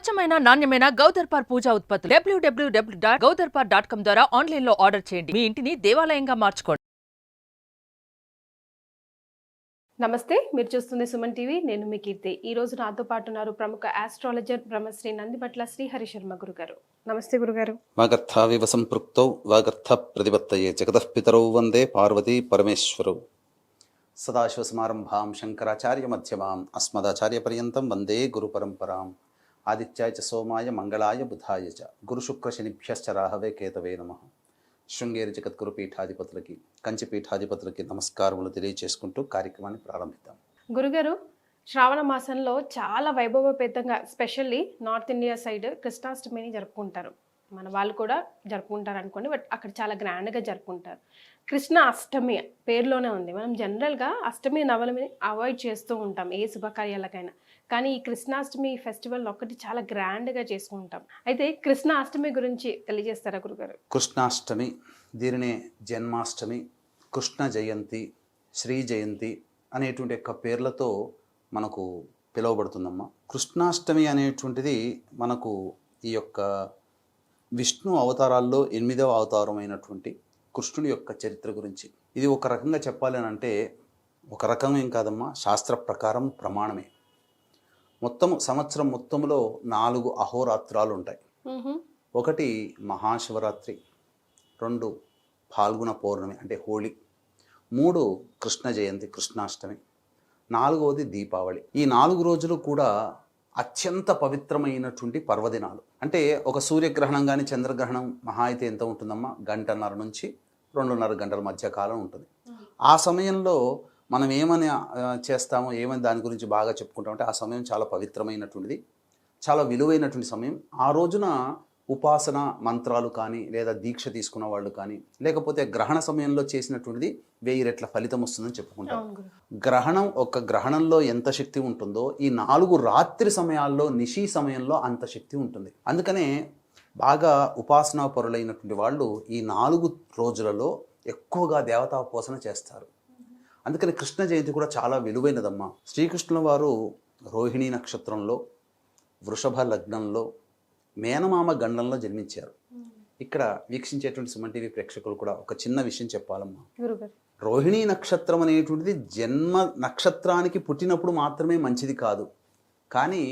స్వచ్ఛమైన నాణ్యమైన గౌదర్పార్ పూజా ఉత్పత్తులు www.gaudarpar.com ద్వారా ఆన్లైన్ లో ఆర్డర్ చేయండి. మీ ఇంటిని దేవాలయంగా మార్చుకోండి. నమస్తే, మీరు చూస్తుంది సుమన్ టీవీ. నేను మీ కీర్తి. ఈ రోజు నాతో పాటు ఉన్నారు ప్రముఖ ఆస్ట్రాలజర్ బ్రహ్మశ్రీ నందిబట్ల శ్రీహరి శర్మ గురుగారు. నమస్తే గురుగారు. వాగర్థావివ సంపృక్తౌ వాగర్థ ప్రతిపత్తయే జగతః పితరౌ వందే పార్వతీ పరమేశ్వరౌ. సదాశివసమారంభాం శంకరాచార్య మధ్యమాం అస్మదాచార్య పర్యంతం వందే గురు పరంపరాం. ఆదిత్యాయ చ సోమాయ మంగళాయ బుధాయ చ గురుశుక్రశనిభ్యశ్చ రాహవే కేతవే నమః. శృంగేరి జగద్గురు పీఠాధిపతులకి, కంచి పీఠాధిపతులకి నమస్కారములు తెలియజేసుకుంటూ కార్యక్రమాన్ని ప్రారంభిద్దాం. గురుగారు, శ్రావణ మాసంలో చాలా వైభవపేతంగా స్పెషల్లీ నార్త్ ఇండియా సైడ్ కృష్ణాష్టమిని జరుపుకుంటారు. మన వాళ్ళు కూడా జరుపుకుంటారు అనుకోండి, బట్ అక్కడ చాలా గ్రాండ్గా జరుపుకుంటారు. కృష్ణ అష్టమి పేరులోనే ఉంది. మనం జనరల్గా అష్టమి నవమిని అవాయిడ్ చేస్తూ ఉంటాం ఏ శుభకార్యాలకైనా, కానీ ఈ కృష్ణాష్టమి ఫెస్టివల్ ఒక్కటి చాలా గ్రాండ్గా చేసుకుంటాం. అయితే కృష్ణ అష్టమి గురించి తెలియజేస్తారా గురుగారు? కృష్ణాష్టమి, దీనినే జన్మాష్టమి, కృష్ణ జయంతి, శ్రీ జయంతి అనేటువంటి యొక్క పేర్లతో మనకు పిలువబడుతుందమ్మా. కృష్ణాష్టమి అనేటువంటిది మనకు ఈ యొక్క విష్ణు అవతారాల్లో 8వ అవతారం అయినటువంటి కృష్ణుడి యొక్క చరిత్ర గురించి. ఇది ఒక రకంగా చెప్పాలి అని అంటే, ఒక రకం ఏం కాదమ్మా, శాస్త్ర ప్రకారం ప్రమాణమే. మొత్తం సంవత్సరం మొత్తంలో 4 అహోరాత్రాలు ఉంటాయి. ఒకటి మహాశివరాత్రి, 2 ఫాల్గుణ పౌర్ణమి అంటే హోళీ, 3 కృష్ణ జయంతి కృష్ణాష్టమి, 4వది దీపావళి. ఈ 4 రోజులు కూడా అత్యంత పవిత్రమైనటువంటి పర్వదినాలు. అంటే ఒక సూర్యగ్రహణం కానీ చంద్రగ్రహణం మహా అయితే ఎంత ఉంటుందమ్మా, 1:30 నుంచి 2:30 గంటల మధ్య కాలం ఉంటుంది. ఆ సమయంలో మనం ఏమని చేస్తామో, ఏమని దాని గురించి బాగా చెప్పుకుంటామంటే, ఆ సమయం చాలా పవిత్రమైనటువంటిది, చాలా విలువైనటువంటి సమయం. ఆ రోజున ఉపాసన మంత్రాలు కానీ, లేదా దీక్ష తీసుకున్న వాళ్ళు కానీ, లేకపోతే గ్రహణ సమయంలో చేసినటువంటిది 1000 రెట్ల ఫలితం వస్తుందని చెప్పుకుంటారు. గ్రహణం, ఒక గ్రహణంలో ఎంత శక్తి ఉంటుందో, ఈ 4 రాత్రి సమయాల్లో, నిశీ సమయంలో అంత శక్తి ఉంటుంది. అందుకనే బాగా ఉపాసనా పరులైనటువంటి వాళ్ళు ఈ 4 రోజులలో ఎక్కువగా దేవతాపోసన చేస్తారు. అందుకని కృష్ణ జయంతి కూడా చాలా విలువైనదమ్మా. శ్రీకృష్ణుల వారు రోహిణీ నక్షత్రంలో, వృషభ లగ్నంలో, మేనమామ గండంలో జన్మించారు. ఇక్కడ వీక్షించేటువంటి సుమన్ టీవీ ప్రేక్షకులు కూడా ఒక చిన్న విషయం చెప్పాలమ్మా. రోహిణీ నక్షత్రం అనేటువంటిది జన్మ నక్షత్రానికి పుట్టినప్పుడు మాత్రమే మంచిది కాదు. కానీ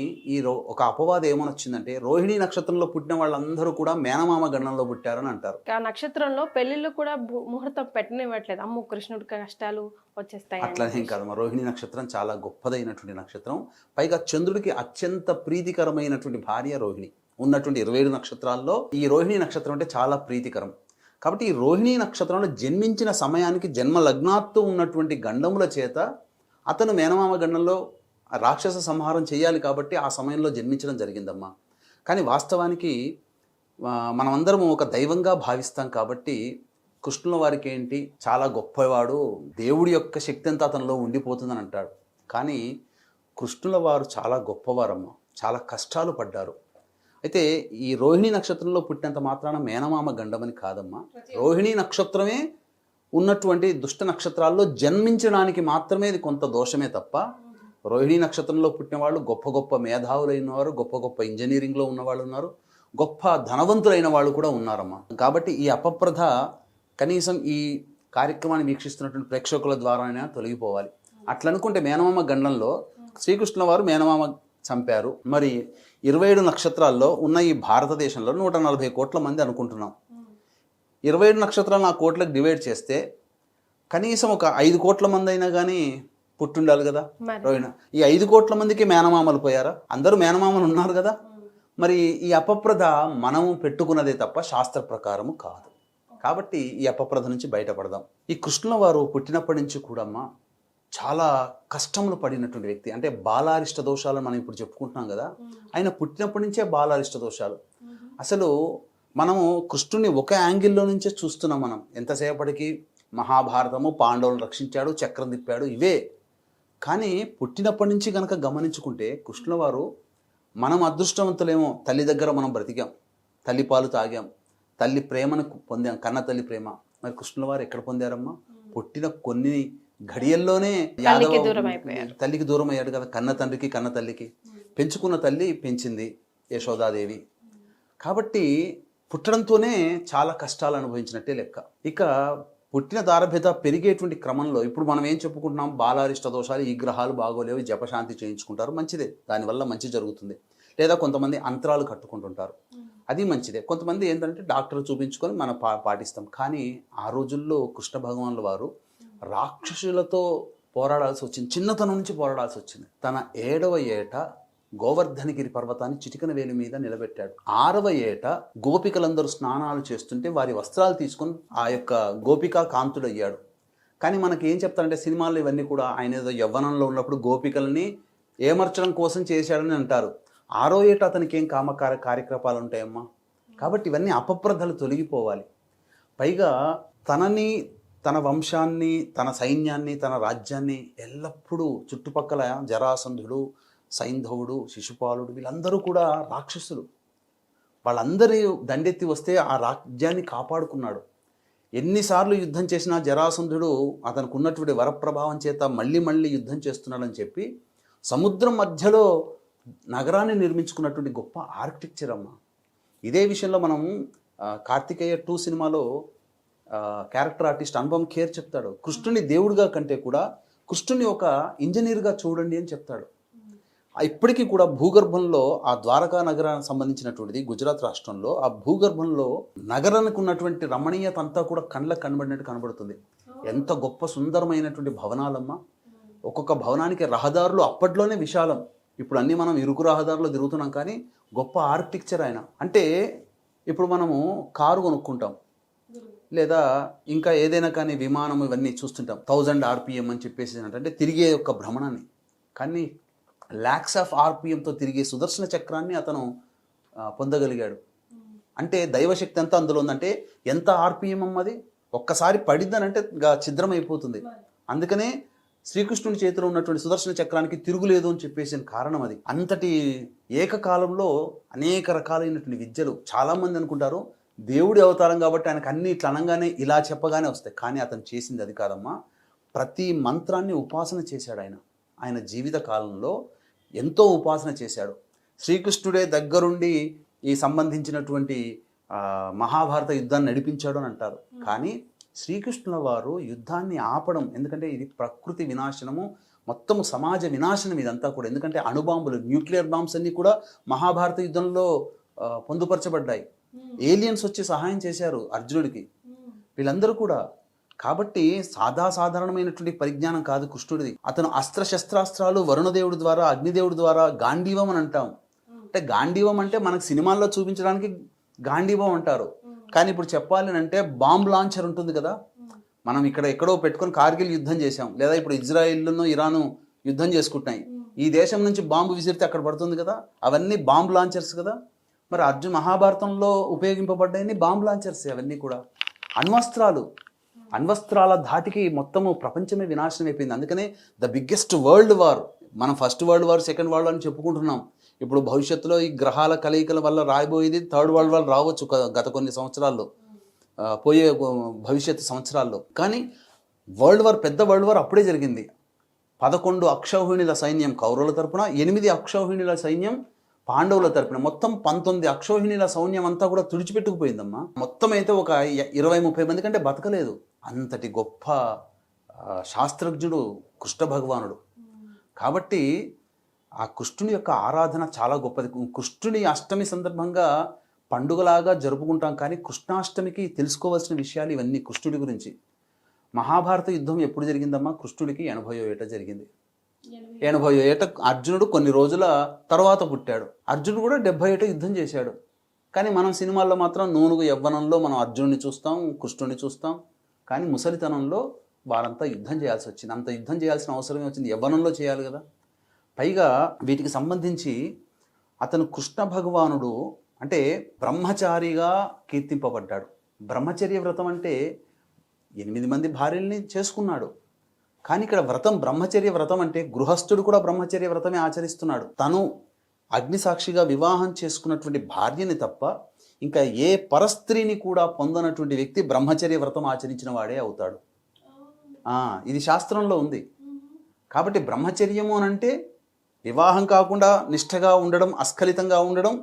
ఒక అపవాదం ఏమని వచ్చిందంటే, రోహిణీ నక్షత్రంలో పుట్టిన వాళ్ళందరూ కూడా మేనమామ గండంలో పుట్టారని అంటారు. ఆ నక్షత్రంలో పెళ్లిళ్ళు కూడా ముహూర్తం పెట్టనివ్వట్లేదు, అమ్ము కృష్ణుడి కష్టాలు వచ్చేస్తాయి. అట్లనేం కాదమ్మా, రోహిణీ నక్షత్రం చాలా గొప్పదైనటువంటి నక్షత్రం. పైగా చంద్రుడికి అత్యంత ప్రీతికరమైనటువంటి భార్య రోహిణి. ఉన్నటువంటి 27 నక్షత్రాల్లో ఈ రోహిణీ నక్షత్రం అంటే చాలా ప్రీతికరం. కాబట్టి ఈ రోహిణీ నక్షత్రంలో జన్మించిన సమయానికి జన్మ లగ్నాత్తు ఉన్నటువంటి గండముల చేత అతను మేనమామ గండంలో రాక్షస సంహారం చేయాలి, కాబట్టి ఆ సమయంలో జన్మించడం జరిగిందమ్మా. కానీ వాస్తవానికి మనమందరం ఒక దైవంగా భావిస్తాం. కాబట్టి కృష్ణుల వారికి ఏంటి, చాలా గొప్పవాడు, దేవుడి యొక్క శక్తి అంతా అతనిలో ఉండిపోతుందని అంటాడు. కానీ కృష్ణుల వారు చాలా గొప్పవారమ్మా, చాలా కష్టాలు పడ్డారు. అయితే ఈ రోహిణీ నక్షత్రంలో పుట్టినంత మాత్రాన మేనమామ గండమని కాదమ్మా. రోహిణీ నక్షత్రమే ఉన్నటువంటి దుష్ట నక్షత్రాల్లో జన్మించడానికి మాత్రమే ఇది కొంత దోషమే తప్ప, రోహిణీ నక్షత్రంలో పుట్టిన వాళ్ళు గొప్ప గొప్ప మేధావులైన వారు, గొప్ప గొప్ప ఇంజనీరింగ్లో ఉన్నవాళ్ళు ఉన్నారు, గొప్ప ధనవంతులైన వాళ్ళు కూడా ఉన్నారమ్మా. కాబట్టి ఈ అపప్రథ కనీసం ఈ కార్యక్రమాన్ని వీక్షిస్తున్నటువంటి ప్రేక్షకుల ద్వారానే తొలగిపోవాలి. అట్లనుకుంటే మేనమామ గండంలో శ్రీకృష్ణుల వారు మేనమామ చంపారు. మరి 27 నక్షత్రాల్లో ఉన్న ఈ భారతదేశంలో 140 కోట్ల మంది అనుకుంటున్నాం. 27 నక్షత్రాలు ఆ కోట్లకు డివైడ్ చేస్తే కనీసం ఒక 5 కోట్ల మంది అయినా కానీ పుట్టుండాలి కదా రోహిణ. ఈ 5 కోట్ల మందికి మేనమామలు పోయారా? అందరూ మేనమామలు ఉన్నారు కదా. మరి ఈ అపప్రద మనము పెట్టుకున్నదే తప్ప శాస్త్ర ప్రకారము కాదు. కాబట్టి ఈ అపప్రద నుంచి బయటపడదాం. ఈ కృష్ణుల వారు పుట్టినప్పటి నుంచి కూడా చాలా కష్టములు పడినటువంటి వ్యక్తి. అంటే బాలారిష్ట దోషాలు మనం ఇప్పుడు చెప్పుకుంటున్నాం కదా, ఆయన పుట్టినప్పటి నుంచే బాలారిష్ట దోషాలు. అసలు మనము కృష్ణుని ఒక యాంగిల్లో నుంచే చూస్తున్నాం. మనం ఎంతసేపటికి మహాభారతము, పాండవులను రక్షించాడు, చక్రం తిప్పాడు, ఇవే. కానీ పుట్టినప్పటి నుంచి కనుక గమనించుకుంటే కృష్ణుల వారు, మనం అదృష్టవంతులేమో, తల్లి దగ్గర మనం బ్రతికాం, తల్లి పాలు తాగాం, తల్లి ప్రేమను పొందాం, కన్న తల్లి ప్రేమ. మరి కృష్ణుల వారు ఎక్కడ పొందారమ్మా? పుట్టిన కొన్ని ఘడియల్లోనే తల్లికి దూరం అయ్యాడు కదా. కన్న తండ్రికి, కన్న తల్లికి పెంచుకున్న తల్లి పెంచింది, యశోదాదేవి. కాబట్టి పుట్టడంతోనే చాలా కష్టాలు అనుభవించినట్టే లెక్క. ఇక పుట్టిన దారభ్యత పెరిగేటువంటి క్రమంలో ఇప్పుడు మనం ఏం చెప్పుకుంటున్నాం, బాలారిష్ట దోషాలు, ఈ గ్రహాలు బాగోలేవు, జపశాంతి చేయించుకుంటారు, మంచిదే, దానివల్ల మంచి జరుగుతుంది. లేదా కొంతమంది అంతరాలు కట్టుకుంటుంటారు, అది మంచిదే. కొంతమంది ఏంటంటే డాక్టర్ చూపించుకొని మనం పాటిస్తాం. కానీ ఆ రోజుల్లో కృష్ణ భగవానుల వారు రాక్షసులతో పోరాడాల్సి వచ్చింది, చిన్నతనం నుంచి పోరాడాల్సి వచ్చింది. తన 7వ ఏట గోవర్ధనగిరి పర్వతాన్ని చిటికన వేలి మీద నిలబెట్టాడు. 6వ ఏట గోపికలందరూ స్నానాలు చేస్తుంటే వారి వస్త్రాలు తీసుకొని ఆ యొక్క గోపికా కాంతుడయ్యాడు. కానీ మనకి ఏం చెప్తారంటే సినిమాల్లో ఇవన్నీ కూడా ఆయన ఏదో యవ్వనంలో ఉన్నప్పుడు గోపికల్ని ఏమర్చడం కోసం చేశాడని అంటారు. 6వ ఏట అతనికి ఏం కార్యకలాపాలు ఉంటాయమ్మా. కాబట్టి ఇవన్నీ అపప్రదలు తొలగిపోవాలి. పైగా తనని, తన వంశాన్ని, తన సైన్యాన్ని, తన రాజ్యాన్ని ఎల్లప్పుడూ చుట్టుపక్కల జరాసంధుడు, సైంధవుడు, శిశుపాలుడు వీళ్ళందరూ కూడా రాక్షసులు. వాళ్ళందరూ దండెత్తి వస్తే ఆ రాజ్యాన్ని కాపాడుకున్నాడు. ఎన్నిసార్లు యుద్ధం చేసినా జరాసంధుడు అతనికి ఉన్నటువంటి వరప్రభావం చేత మళ్ళీ మళ్ళీ యుద్ధం చేస్తున్నాడని చెప్పి సముద్రం మధ్యలో నగరాన్ని నిర్మించుకున్నటువంటి గొప్ప ఆర్కిటెక్చర్ అమ్మ. ఇదే విషయంలో మనం కార్తికేయ 2 సినిమాలో క్యారెక్టర్ ఆర్టిస్ట్ అనుపమ్ ఖేర్ చెప్తాడు, కృష్ణుని దేవుడిగా కంటే కూడా కృష్ణుని ఒక ఇంజనీర్గా చూడండి అని చెప్తాడు. ఇప్పటికీ కూడా భూగర్భంలో ఆ ద్వారకా నగరానికి సంబంధించినటువంటిది గుజరాత్ రాష్ట్రంలో ఆ భూగర్భంలో నగరానికి ఉన్నటువంటి రమణీయత అంతా కూడా కళ్ళకు కనబడినట్టు కనబడుతుంది. ఎంత గొప్ప సుందరమైనటువంటి భవనాలమ్మా. ఒక్కొక్క భవనానికి రహదారులు అప్పట్లోనే విశాలం. ఇప్పుడు అన్నీ మనం ఇరుకు రహదారులు తిరుగుతున్నాం, కానీ గొప్ప ఆర్కిటెక్చర్ ఆయన. అంటే ఇప్పుడు మనము కారు కొనుక్కుంటాం, లేదా ఇంకా ఏదైనా కానీ విమానం ఇవన్నీ చూస్తుంటాం, 1000 RPM అని చెప్పేసి అంటే తిరిగే యొక్క భ్రమణాన్ని. కానీ lakhs of RPMతో తిరిగే సుదర్శన చక్రాన్ని అతను పొందగలిగాడు. అంటే దైవశక్తి అంతా అందులో ఉందంటే ఎంత RPM అమ్మది, ఒక్కసారి పడిద్దనంటే ఛిద్రమైపోతుంది. అందుకనే శ్రీకృష్ణుని చేతిలో ఉన్నటువంటి సుదర్శన చక్రానికి తిరుగులేదు అని చెప్పేసిన కారణం అది. అంతటి ఏకకాలంలో అనేక రకాలైనటువంటి విద్యలు. చాలామంది అనుకుంటారు దేవుడి అవతారం కాబట్టి ఆయనకు అన్ని ఇట్లా అనగానే ఇలా చెప్పగానే వస్తాయి. కానీ అతను చేసింది అది కాదమ్మా. ప్రతి మంత్రాన్ని ఉపాసన చేశాడు ఆయన. ఆయన జీవిత కాలంలో ఎంతో ఉపాసన చేశాడు. శ్రీకృష్ణుడే దగ్గరుండి ఈ సంబంధించినటువంటి మహాభారత యుద్ధాన్ని నడిపించాడు అని అంటారు. కానీ శ్రీకృష్ణుల వారు యుద్ధాన్ని ఆపడం, ఎందుకంటే ఇది ప్రకృతి వినాశనము, మొత్తము సమాజ వినాశనం ఇదంతా కూడా. ఎందుకంటే అణుబాంబులు, న్యూక్లియర్ బాంబ్స్ అన్నీ కూడా మహాభారత యుద్ధంలో పొందుపరచబడ్డాయి. ఏలియన్స్ వచ్చి సహాయం చేశారు అర్జునుడికి, వీళ్ళందరూ కూడా. కాబట్టి సాధారణమైనటువంటి పరిజ్ఞానం కాదు కృష్ణుడిది. అతను అస్త్రశస్త్రాస్త్రాలు వరుణదేవుడి ద్వారా, అగ్నిదేవుడి ద్వారా గాంధీవం అని అంటాం. అంటే గాంధీవం అంటే మనకు సినిమాల్లో చూపించడానికి గాంధీవం అంటారు. కానీ ఇప్పుడు చెప్పాలి అంటే బాంబ్ లాంచర్ ఉంటుంది కదా, మనం ఇక్కడ ఎక్కడో పెట్టుకొని కార్గిల్ యుద్ధం చేసాం, లేదా ఇప్పుడు ఇజ్రాయిల్ను ఇరాను యుద్ధం చేసుకుంటున్నాయి. ఈ దేశం నుంచి బాంబు విసిరితే అక్కడ పడుతుంది కదా, అవన్నీ బాంబ్ లాంచర్స్ కదా. మరి అర్జున్ మహాభారతంలో ఉపయోగింపబడ్డాయని బాంబ్ లాంచర్స్ అవన్నీ కూడా. అణ్వస్త్రాల ధాటికి మొత్తము ప్రపంచమే వినాశనం అయిపోయింది. అందుకనే ద బిగ్గెస్ట్ వరల్డ్ వార్, మనం first world war, second world war అని చెప్పుకుంటున్నాం. ఇప్పుడు భవిష్యత్తులో ఈ గ్రహాల కలయికల వల్ల రాబోయేది థర్డ్ వరల్డ్ వార్ రావచ్చు గత కొన్ని సంవత్సరాల్లో, పోయే భవిష్యత్తు సంవత్సరాల్లో. కానీ వరల్డ్ వార్, పెద్ద వరల్డ్ వార్ అప్పుడే జరిగింది. 11 అక్షౌహిణుల సైన్యం కౌరవుల తరపున, 8 అక్షౌహిణుల సైన్యం పాండవుల తరపున, మొత్తం 19 అక్షౌహిణుల సైన్యం అంతా కూడా తుడిచిపెట్టుకుపోయిందమ్మా. మొత్తం అయితే ఒక 20-30 మంది కంటే బతకలేదు. అంతటి గొప్ప శాస్త్రజ్ఞుడు కృష్ణ భగవానుడు. కాబట్టి ఆ కృష్ణుని యొక్క ఆరాధన చాలా గొప్పది. కృష్ణుని అష్టమి సందర్భంగా పండుగలాగా జరుపుకుంటాం, కానీ కృష్ణాష్టమికి తెలుసుకోవాల్సిన విషయాలు ఇవన్నీ కృష్ణుడి గురించి. మహాభారత యుద్ధం ఎప్పుడు జరిగిందమ్మా? కృష్ణుడికి 80వ ఏట జరిగింది. 80వ ఏట అర్జునుడు కొన్ని రోజుల తర్వాత పుట్టాడు. అర్జునుడు కూడా 70 ఏట యుద్ధం చేశాడు. కానీ మనం సినిమాల్లో మాత్రం నూనుగు యవ్వనంలో మనం అర్జునుడిని చూస్తాం, కృష్ణుడిని చూస్తాం. కానీ ముసలితనంలో వారంతా యుద్ధం చేయాల్సి వచ్చింది. అంత యుద్ధం చేయాల్సిన అవసరమే వచ్చింది, యవ్వనంలో చేయాలి కదా. పైగా వీటికి సంబంధించి అతను కృష్ణ భగవానుడు అంటే బ్రహ్మచారిగా కీర్తింపబడ్డాడు. బ్రహ్మచర్య వ్రతం అంటే 8 మంది భార్యల్ని చేసుకున్నాడు. కానీ ఇక్కడ వ్రతం, బ్రహ్మచర్య వ్రతం అంటే గృహస్థుడు కూడా బ్రహ్మచర్య వ్రతమే ఆచరిస్తున్నాడు. తను అగ్నిసాక్షిగా వివాహం చేసుకున్నటువంటి భార్యని తప్ప ఇంకా ఏ పరస్త్రీని కూడా పొందనటువంటి వ్యక్తి బ్రహ్మచర్య వ్రతం ఆచరించిన వాడే అవుతాడు. ఇది శాస్త్రంలో ఉంది. కాబట్టి బ్రహ్మచర్యము అనంటే వివాహం కాకుండా నిష్ఠగా ఉండడం, అస్ఖలితంగా ఉండడం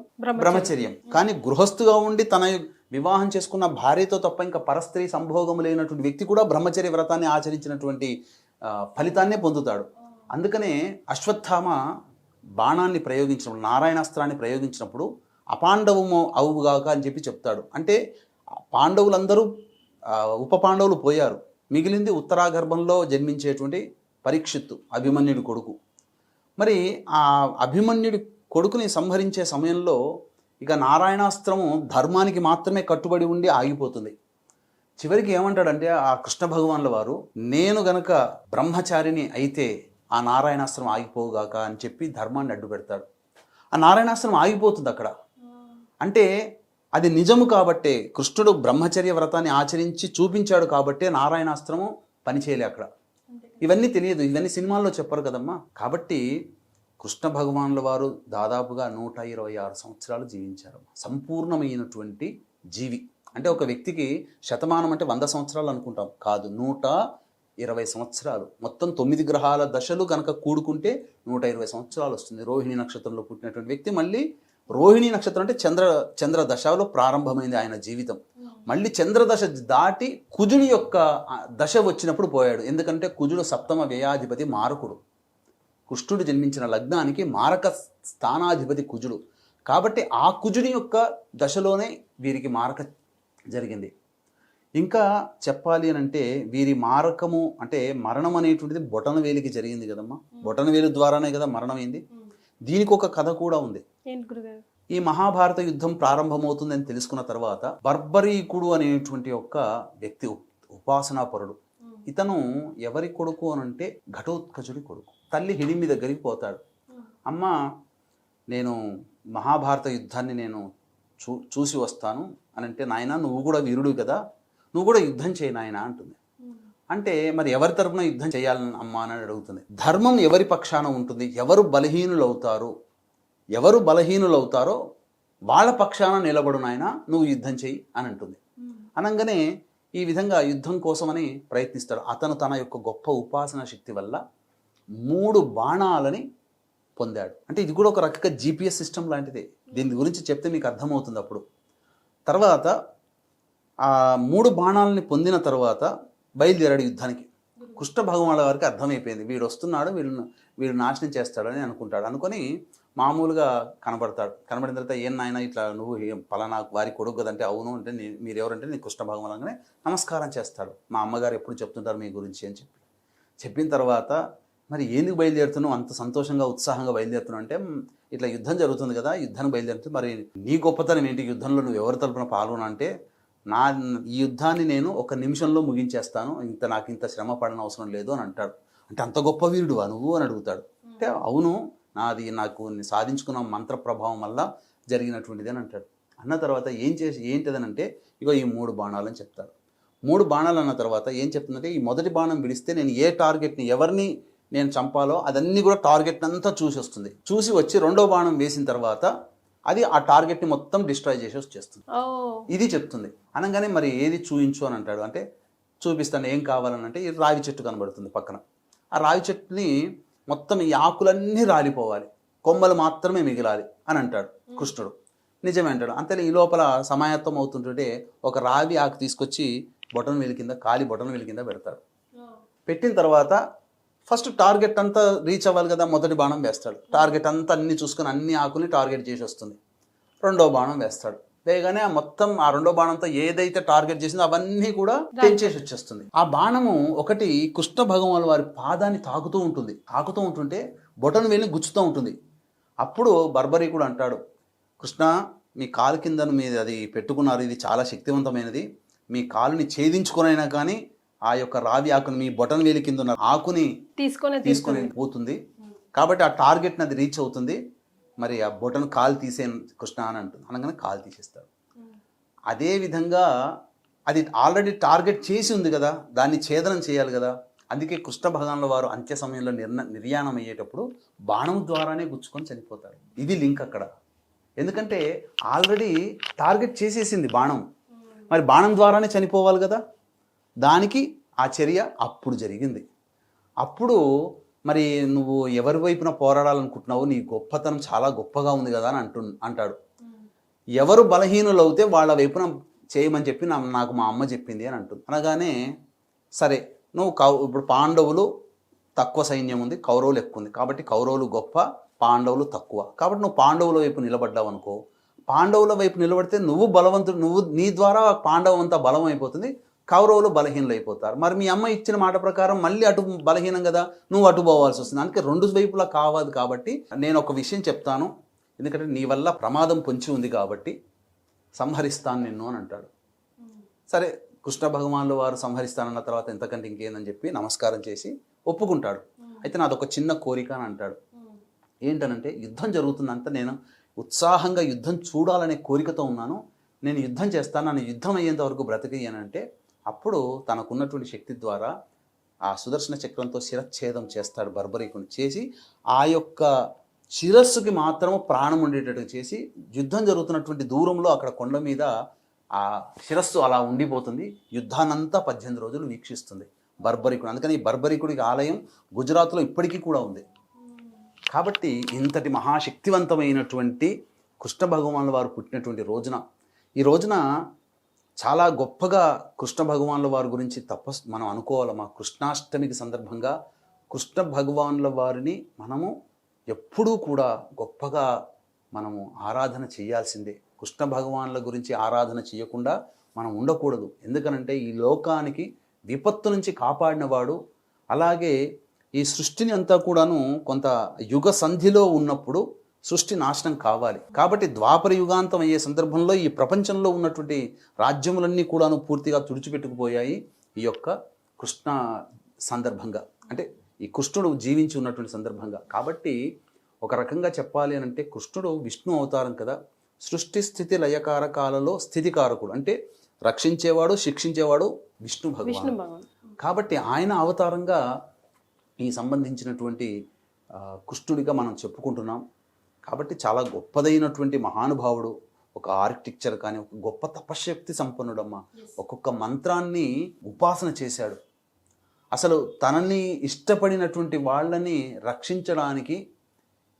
బ్రహ్మచర్యం. కానీ గృహస్థుగా ఉండి తన వివాహం చేసుకున్న భార్యతో తప్ప ఇంకా పరస్త్రీ సంభోగం లేనటువంటి వ్యక్తి కూడా బ్రహ్మచర్య వ్రతాన్ని ఆచరించినటువంటి ఫలితాన్నే పొందుతాడు. అందుకనే అశ్వత్థామ బాణాన్ని ప్రయోగించినప్పుడు, నారాయణాస్త్రాన్ని ప్రయోగించినప్పుడు అపాండవము అవుగాక అని చెప్పి చెప్తాడు. అంటే పాండవులందరూ ఉప పాండవులు పోయారు, మిగిలింది ఉత్తరాగర్భంలో జన్మించేటువంటి పరీక్షిత్తు, అభిమన్యుడి కొడుకు. మరి ఆ అభిమన్యుడి కొడుకుని సంహరించే సమయంలో ఇక నారాయణాస్త్రము ధర్మానికి మాత్రమే కట్టుబడి ఉండి ఆగిపోతుంది. చివరికి ఏమంటాడంటే ఆ కృష్ణ భగవాన్ల వారు, నేను గనక బ్రహ్మచారిని అయితే ఆ నారాయణాస్త్రం ఆగిపోగాక అని చెప్పి ధర్మాన్ని అడ్డు పెడతాడు. ఆ నారాయణాస్త్రం ఆగిపోతుంది అక్కడ. అంటే అది నిజము కాబట్టే, కృష్ణుడు బ్రహ్మచర్య వ్రతాన్ని ఆచరించి చూపించాడు కాబట్టే నారాయణాస్త్రము పనిచేయలే అక్కడ. ఇవన్నీ తెలియదు, ఇవన్నీ సినిమాల్లో చెప్పరు కదమ్మా. కాబట్టి కృష్ణ భగవానుల వారు దాదాపుగా 126 సంవత్సరాలు జీవించారు. సంపూర్ణమైనటువంటి జీవి. అంటే ఒక వ్యక్తికి శతమానం అంటే 100 సంవత్సరాలు అనుకుంటాం, కాదు, 120 సంవత్సరాలు. మొత్తం 9 గ్రహాల దశలు కనుక కూడుకుంటే 120 సంవత్సరాలు వస్తుంది. రోహిణి నక్షత్రంలో పుట్టినటువంటి వ్యక్తి మళ్ళీ రోహిణి నక్షత్రం అంటే చంద్ర దశలో ప్రారంభమైంది ఆయన జీవితం. మళ్ళీ చంద్రదశ దాటి కుజుడి యొక్క దశ వచ్చినప్పుడు పోయాడు. ఎందుకంటే కుజుడు సప్తమ వ్యయాధిపతి, మారకుడు. కృష్ణుడు జన్మించిన లగ్నానికి మారక స్థానాధిపతి కుజుడు. కాబట్టి ఆ కుజుడి యొక్క దశలోనే వీరికి మారక జరిగింది. ఇంకా చెప్పాలి అని అంటే వీరి మారకము అంటే మరణం అనేటువంటిది బొటన వేలికి జరిగింది కదమ్మా. బొటన వేలు ద్వారానే కదా మరణం అయింది. దీనికి ఒక కథ కూడా ఉంది. ఈ మహాభారత యుద్ధం ప్రారంభమవుతుందని తెలుసుకున్న తర్వాత బర్బరీకుడు అనేటువంటి ఒక వ్యక్తి, ఉపాసనాపరుడు, ఇతను ఎవరి కొడుకు అనంటే ఘటోత్కచుడి కొడుకు. తల్లి హిడింబి దగ్గరికి పోతాడు. అమ్మ, నేను మహాభారత యుద్ధాన్ని నేను చూసి వస్తాను అని అంటే, నాయన నువ్వు కూడా వీరుడు కదా, నువ్వు కూడా యుద్ధం చేయి నాయన అంటుంది. అంటే మరి ఎవరి తరపున యుద్ధం చేయాలని అమ్మ అని అడుగుతుంది. ధర్మం ఎవరి పక్షాన ఉంటుంది, ఎవరు బలహీనులవుతారో వాళ్ళ పక్షాన నిలబడు నాయన, నువ్వు యుద్ధం చెయ్యి అని అంటుంది. అనగానే ఈ విధంగా యుద్ధం కోసమని ప్రయత్నిస్తాడు. అతను తన యొక్క గొప్ప ఉపాసన శక్తి వల్ల 3 బాణాలని పొందాడు. అంటే ఇది కూడా ఒక రకంగా GPS సిస్టమ్ లాంటిదే. దీని గురించి చెప్తే మీకు అర్థమవుతుంది. అప్పుడు తర్వాత ఆ 3 బాణాలని పొందిన తర్వాత బయలుదేరాడు యుద్ధానికి. కృష్ణ భగవానుల వారికి అర్థమైపోయింది, వీడు వస్తున్నాడు, వీడు నాశనం చేస్తాడని అనుకుంటాడు. అనుకొని మామూలుగా కనబడతాడు. కనబడిన తర్వాత, ఏం నాయన ఇట్లా నువ్వు పలానా వారి కొడుకు కదంటే, అవును అంటే, మీరు ఎవరంటే నేను కృష్ణ భగవానుగానే నమస్కారం చేస్తాడు. మా అమ్మగారు ఎప్పుడు చెప్తుంటారు మీ గురించి అని చెప్పిన తర్వాత, మరి ఎందుకు బయలుదేరుతున్నావు, అంత సంతోషంగా ఉత్సాహంగా బయలుదేరుతున్నావు అంటే, ఇట్లా యుద్ధం జరుగుతుంది కదా, యుద్ధానికి బయలుదేరుతుంది, మరి నీ గొప్పతనం ఏంటి, యుద్ధంలో నువ్వు ఎవరి తరపున పాల్గొన అంటే, ఈ యుద్ధాన్ని నేను 1 నిమిషంలో ముగించేస్తాను, నాకు ఇంత శ్రమ పడని అవసరం లేదు అని అంటాడు. అంటే అంత గొప్ప వీరుడువా నువ్వు అని అడుగుతాడు. అంటే అవును, నాకు సాధించుకున్న మంత్ర ప్రభావం వల్ల జరిగినటువంటిది అని అంటాడు. అన్న తర్వాత ఏంటిదని అంటే, ఇగో ఈ 3 బాణాలు అని చెప్తారు. 3 బాణాలు అన్న తర్వాత ఏం చెప్తుందంటే, ఈ మొదటి బాణం విడిస్తే నేను ఏ టార్గెట్ని, ఎవరిని నేను చంపాలో అదన్నీ కూడా టార్గెట్ అంతా చూసి వచ్చి రెండో బాణం వేసిన తర్వాత అది ఆ టార్గెట్ని మొత్తం డిస్ట్రాయ్ చేసి వచ్చేస్తుంది. ఇది చెప్తుంది. అనగానే మరి ఏది చూయించు అని అంటాడు. అంటే చూపిస్తాను, ఏం కావాలని అంటే, ఈ రావి చెట్టు కనబడుతుంది పక్కన. ఆ రావి చెట్టుని మొత్తం ఈ ఆకులన్నీ రాలిపోవాలి, కొమ్మలు మాత్రమే మిగిలాలి అని అంటాడు కృష్ణుడు. నిజమే అంటాడు. అంతే ఈ లోపల సమాయత్తం అవుతుంటే ఒక రావి ఆకు తీసుకొచ్చి కాలి బొటన వేలి కింద పెడతాడు. పెట్టిన తర్వాత ఫస్ట్ టార్గెట్ అంతా రీచ్ అవ్వాలి కదా, మొదటి బాణం వేస్తాడు. టార్గెట్ అంతా అన్ని చూసుకొని అన్ని ఆకుల్ని టార్గెట్ చేసి వస్తుంది. రెండో బాణం వేస్తాడు. వేయగానే మొత్తం ఆ రెండో బాణంతో ఏదైతే టార్గెట్ చేసిందో అవన్నీ కూడా తెంచేసి వచ్చేస్తుంది. ఆ బాణము ఒకటి కృష్ణ భగవాన్ వారి పాదాన్ని తాకుతూ ఉంటుంటే బొటన వేలిని గుచ్చుతూ ఉంటుంది. అప్పుడు బర్బరీకుడు అంటాడు, కృష్ణ, మీ కాలు కింద మీరు అది పెట్టుకున్నారు, ఇది చాలా శక్తివంతమైనది, మీ కాలుని ఛేదించుకొనైనా కానీ ఆ యొక్క రావి ఆకుని, మీ బొటన వేలి కింద ఉన్న ఆకుని తీసుకొని పోతుంది. కాబట్టి ఆ టార్గెట్ని అది రీచ్ అవుతుంది. మరి ఆ కాలు తీసే కృష్ణ అని అంటుంది. అనగానే కాలు తీసేస్తాడు. అదేవిధంగా అది ఆల్రెడీ టార్గెట్ చేసి ఉంది కదా, దాన్ని ఛేదనం చేయాలి కదా. అందుకే కృష్ణ భగవానుల వారు అంత్య సమయంలో నిర్యాణం అయ్యేటప్పుడు బాణం ద్వారానే గుచ్చుకొని చనిపోతారు. ఇది లింక్ అక్కడ. ఎందుకంటే ఆల్రెడీ టార్గెట్ చేసేసింది బాణం, మరి బాణం ద్వారానే చనిపోవాలి కదా. దానికి ఆ చర్య అప్పుడు జరిగింది. అప్పుడు మరి నువ్వు ఎవరి వైపున పోరాడాలనుకుంటున్నావు, నీ గొప్పతనం చాలా గొప్పగా ఉంది కదా అని అంటాడు. ఎవరు బలహీనులు అవుతే వాళ్ళ వైపున చేయమని చెప్పి నాకు మా అమ్మ చెప్పింది అని అంటుంది. అనగానే సరే నువ్వు ఇప్పుడు పాండవులు తక్కువ సైన్యం ఉంది, కౌరవులు ఎక్కువ ఉంది, కాబట్టి కౌరవులు గొప్ప, పాండవులు తక్కువ, కాబట్టి నువ్వు పాండవుల వైపు నిలబడ్డావు అనుకో, పాండవుల వైపు నిలబడితే నువ్వు బలవంతుడు, నీ ద్వారా పాండవం అంతా బలం అయిపోతుంది, కౌరవులు బలహీనలు అయిపోతారు. మరి మీ అమ్మ ఇచ్చిన మాట ప్రకారం మళ్ళీ అటు బలహీనం కదా, నువ్వు అటు పోవాల్సి వస్తుంది. అందుకే రెండు వైపులా కావాలి. కాబట్టి నేను ఒక విషయం చెప్తాను, ఎందుకంటే నీ వల్ల ప్రమాదం పొంచి ఉంది కాబట్టి సంహరిస్తాను నిన్ను అని అంటాడు. సరే కృష్ణ భగవానుల వారు సంహరిస్తానన్న తర్వాత ఎంతకంటే ఇంకేందని చెప్పి నమస్కారం చేసి ఒప్పుకుంటాడు. అయితే నాదొక చిన్న కోరిక అని అంటాడు. ఏంటనంటే యుద్ధం జరుగుతుందంటే నేను ఉత్సాహంగా యుద్ధం చూడాలనే కోరికతో ఉన్నాను, నేను యుద్ధం చేస్తాను, నన్ను యుద్ధం అయ్యేంత వరకు బ్రతికేయనంటే అప్పుడు తనకున్నటువంటి శక్తి ద్వారా ఆ సుదర్శన చక్రంతో శిరచ్ఛేదం చేస్తాడు. బర్బరీకుని చేసి ఆ యొక్క శిరస్సుకి మాత్రము ప్రాణం ఉండేటట్టు చేసి యుద్ధం జరుగుతున్నటువంటి దూరంలో అక్కడ కొండ మీద ఆ శిరస్సు అలా ఉండిపోతుంది. యుద్ధానంతా 18 రోజులు వీక్షిస్తుంది బర్బరీకుడు. అందుకని ఈ బర్బరీకుడికి ఆలయం గుజరాత్లో ఇప్పటికీ కూడా ఉంది. కాబట్టి ఇంతటి మహాశక్తివంతమైనటువంటి కృష్ణ భగవానుల వారు పుట్టినటువంటి రోజున, ఈ రోజున చాలా గొప్పగా కృష్ణ భగవానుల వారి గురించి మనం అనుకోవాలి. మా కృష్ణాష్టమికి సందర్భంగా కృష్ణ భగవానుల వారిని మనము ఎప్పుడూ కూడా గొప్పగా మనము ఆరాధన చేయాల్సిందే. కృష్ణ భగవానుల గురించి ఆరాధన చేయకుండా మనం ఉండకూడదు. ఎందుకనంటే ఈ లోకానికి విపత్తు నుంచి కాపాడినవాడు, అలాగే ఈ సృష్టిని అంతా కూడాను కొంత యుగ సంధిలో ఉన్నప్పుడు సృష్టి నాశనం కావాలి. కాబట్టి ద్వాపర యుగాంతం అయ్యే సందర్భంలో ఈ ప్రపంచంలో ఉన్నటువంటి రాజ్యములన్నీ కూడాను పూర్తిగా తుడిచిపెట్టుకుపోయాయి ఈ యొక్క కృష్ణ సందర్భంగా, అంటే ఈ కృష్ణుడు జీవించి ఉన్నటువంటి సందర్భంగా. కాబట్టి ఒక రకంగా చెప్పాలి అని అంటే కృష్ణుడు విష్ణు అవతారం కదా, సృష్టి స్థితి లయకారకాలలో స్థితికారకుడు, అంటే రక్షించేవాడు శిక్షించేవాడు విష్ణు భగవాన్. కాబట్టి ఆయన అవతారంగా ఈ సంబంధించినటువంటి కృష్ణుడిగా మనం చెప్పుకుంటున్నాం. కాబట్టి చాలా గొప్పదైనటువంటి మహానుభావుడు, ఒక ఆర్కిటెక్చర్ కానీ ఒక గొప్ప తపశక్తి సంపన్నుడమ్మ. ఒక్కొక్క మంత్రాన్ని ఉపాసన చేశాడు. అసలు తనని ఇష్టపడినటువంటి వాళ్ళని రక్షించడానికి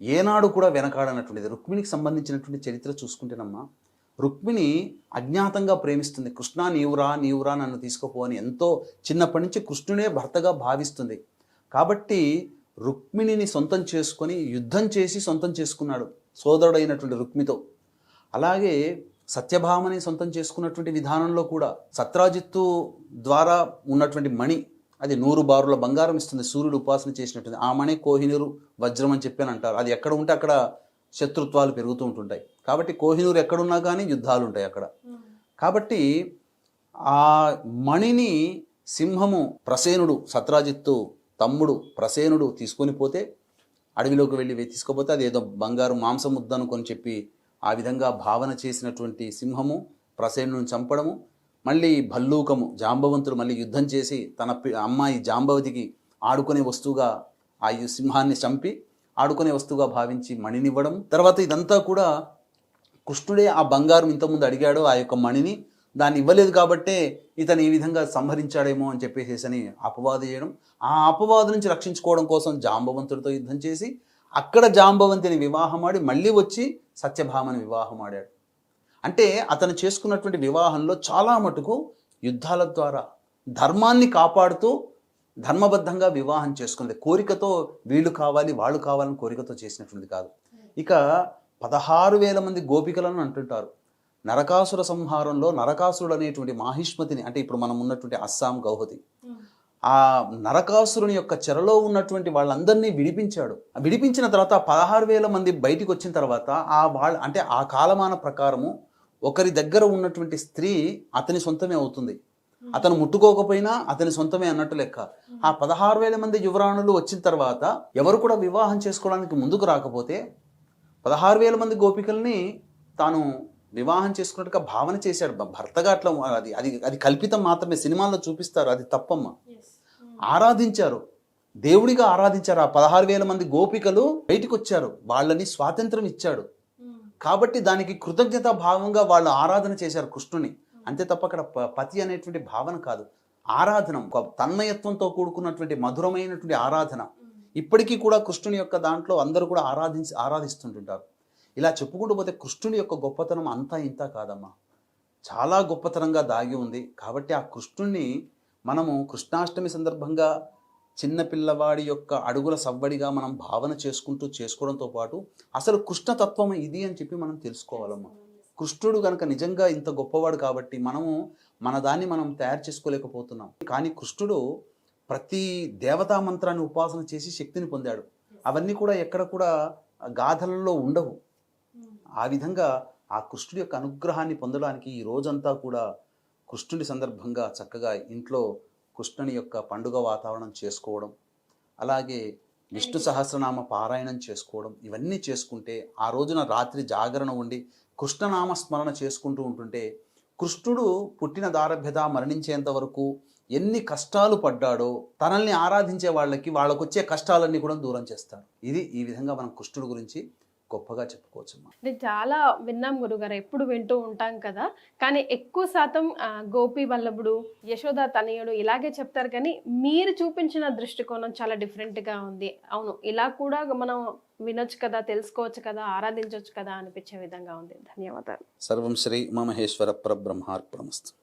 ఏనాడు కూడా వెనకాడనటువంటిది. రుక్మిణికి సంబంధించినటువంటి చరిత్ర చూసుకుంటేనమ్మా, రుక్మిణి అజ్ఞాతంగా ప్రేమిస్తుంది. కృష్ణ నీవురా నన్ను తీసుకుపో అని ఎంతో చిన్నప్పటి నుంచి కృష్ణుడే భర్తగా భావిస్తుంది. కాబట్టి రుక్మిణిని సొంతం చేసుకొని యుద్ధం చేసి సొంతం చేసుకున్నాడు సోదరుడైనటువంటి రుక్మితో. అలాగే సత్యభామని సొంతం చేసుకున్నటువంటి విధానంలో కూడా సత్రాజిత్తు ద్వారా ఉన్నటువంటి మణి, అది 100 బారుల బంగారం ఇస్తుంది, సూర్యుడు ఉపాసన చేసినట్టుంది. ఆ మణి కోహినూరు వజ్రం అని చెప్పి అంటారు. అది ఎక్కడ ఉంటే అక్కడ శత్రుత్వాలు పెరుగుతూ ఉంటుంటాయి. కాబట్టి కోహినూరు ఎక్కడున్నా కానీ యుద్ధాలు ఉంటాయి అక్కడ. కాబట్టి ఆ మణిని సింహము ప్రసేనుడు, సత్రాజిత్తు తమ్ముడు ప్రసేనుడు తీసుకొని పోతే, అడవిలోకి వెళ్ళి తీసుకుపోతే అది ఏదో బంగారు మాంసం ముద్ద అనుకొని చెప్పి ఆ విధంగా భావన చేసినటువంటి సింహము ప్రసేనుని చంపడము, మళ్ళీ భల్లూకము జాంబవంతుడు మళ్ళీ యుద్ధం చేసి తన అమ్మాయి జాంబవతికి ఆడుకునే వస్తువుగా ఆ సింహాన్ని చంపి ఆడుకునే వస్తువుగా భావించి మణినివ్వడం. తర్వాత ఇదంతా కూడా కృష్ణుడే ఆ బంగారం ఇంతకుముందు అడిగాడు, ఆ యొక్క మణిని దాన్ని ఇవ్వలేదు కాబట్టే ఇతను ఈ విధంగా సంహరించాడేమో అని చెప్పేసి అపవాదు చేయడం. ఆ అపవాదు నుంచి రక్షించుకోవడం కోసం జాంబవంతుడితో యుద్ధం చేసి అక్కడ జాంబవంతిని వివాహమాడి మళ్ళీ వచ్చి సత్యభామని వివాహమాడాడు. అంటే అతను చేసుకున్నటువంటి వివాహంలో చాలా మటుకు యుద్ధాల ద్వారా ధర్మాన్ని కాపాడుతూ ధర్మబద్ధంగా వివాహం చేసుకున్నది. కోరికతో వీళ్ళు కావాలి వాళ్ళు కావాలని కోరికతో చేసినటువంటిది కాదు. ఇక 16,000 మంది గోపికలను అంటుంటారు. నరకాసుర సంహారంలో నరకాసురుడు అనేటువంటి మాహిష్మతిని, అంటే ఇప్పుడు మనం ఉన్నటువంటి అస్సాం గౌహతి, ఆ నరకాసురుని యొక్క చెరలో ఉన్నటువంటి వాళ్ళందరినీ విడిపించాడు. విడిపించిన తర్వాత 16,000 మంది బయటికి వచ్చిన తర్వాత అంటే ఆ కాలమాన ప్రకారము ఒకరి దగ్గర ఉన్నటువంటి స్త్రీ అతని సొంతమే అవుతుంది. అతను ముట్టుకోకపోయినా అతని సొంతమే అన్నట్టు లెక్క. ఆ 16,000 మంది యువరాణులు వచ్చిన తర్వాత ఎవరు కూడా వివాహం చేసుకోవడానికి ముందుకు రాకపోతే 16,000 మంది గోపికల్ని తాను వివాహం చేసుకున్నట్టుగా భావన చేశాడు భర్తగా. అట్లా అది కల్పితం మాత్రమే, సినిమాల్లో చూపిస్తారు, అది తప్పమ్మ. ఆరాధించారు, దేవుడిగా ఆరాధించారు. ఆ 16,000 మంది గోపికలు బయటికి వచ్చారు, వాళ్ళని స్వాతంత్రం ఇచ్చాడు కాబట్టి దానికి కృతజ్ఞతా భావంగా వాళ్ళు ఆరాధన చేశారు కృష్ణుని. అంతే తప్ప అక్కడ పతి అనేటువంటి భావన కాదు, ఆరాధన, తన్మయత్వంతో కూడుకున్నటువంటి మధురమైనటువంటి ఆరాధన. ఇప్పటికీ కూడా కృష్ణుని యొక్క దాంట్లో అందరూ కూడా ఆరాధిస్తుంటుంటారు. ఇలా చెప్పుకుంటూ పోతే కృష్ణుని యొక్క గొప్పతనం అంతా ఇంత కాదమ్మా, చాలా గొప్పతనంగా దాగి ఉంది. కాబట్టి ఆ కృష్ణుణ్ణి మనము కృష్ణాష్టమి సందర్భంగా చిన్న పిల్లవాడి యొక్క అడుగుల సవ్వడిగా మనం భావన చేసుకోవడంతో పాటు అసలు కృష్ణతత్వం ఇది అని చెప్పి మనం తెలుసుకోవాలమ్మా. కృష్ణుడు కనుక నిజంగా ఇంత గొప్పవాడు కాబట్టి మనము మన దాన్ని మనం తయారు చేసుకోలేకపోతున్నాం. కానీ కృష్ణుడు ప్రతి దేవతా మంత్రాన్ని ఉపాసన చేసి శక్తిని పొందాడు. అవన్నీ కూడా ఎక్కడ కూడా గాథలలో ఉండవు. ఆ విధంగా ఆ కృష్ణుడి యొక్క అనుగ్రహాన్ని పొందడానికి ఈ రోజంతా కూడా కృష్ణుడి సందర్భంగా చక్కగా ఇంట్లో కృష్ణుని యొక్క పండుగ వాతావరణం చేసుకోవడం, అలాగే విష్ణు సహస్రనామ పారాయణం చేసుకోవడం, ఇవన్నీ చేసుకుంటే ఆ రోజున రాత్రి జాగరణ ఉండి కృష్ణనామ స్మరణ చేసుకుంటూ ఉంటుంటే కృష్ణుడు పుట్టిన దారభ్యత మరణించేంత వరకు ఎన్ని కష్టాలు పడ్డాడో తనల్ని ఆరాధించే వాళ్ళకి వాళ్ళకొచ్చే కష్టాలన్నీ కూడా దూరం చేస్తాడు. ఈ విధంగా మనం కృష్ణుడి గురించి గొప్పగా చెప్పుకోవచ్చు. నేను చాలా విన్నాం గురుగారు, ఎప్పుడు వింటూ ఉంటాం కదా, కానీ ఎక్కువ శాతం గోపి వల్లభుడు, యశోద తనయుడు ఇలాగే చెప్తారు, కానీ మీరు చూపించిన దృష్టికోణం చాలా డిఫరెంట్గా ఉంది. అవును, ఇలా కూడా మనం వినొచ్చు కదా, తెలుసుకోవచ్చు కదా, ఆరాధించవచ్చు కదా అనిపించే విధంగా ఉంది. ధన్యవాదాలు. సర్వం శ్రీ ఉమామహేశ్వర పరబ్రహ్మార్పణమస్తు.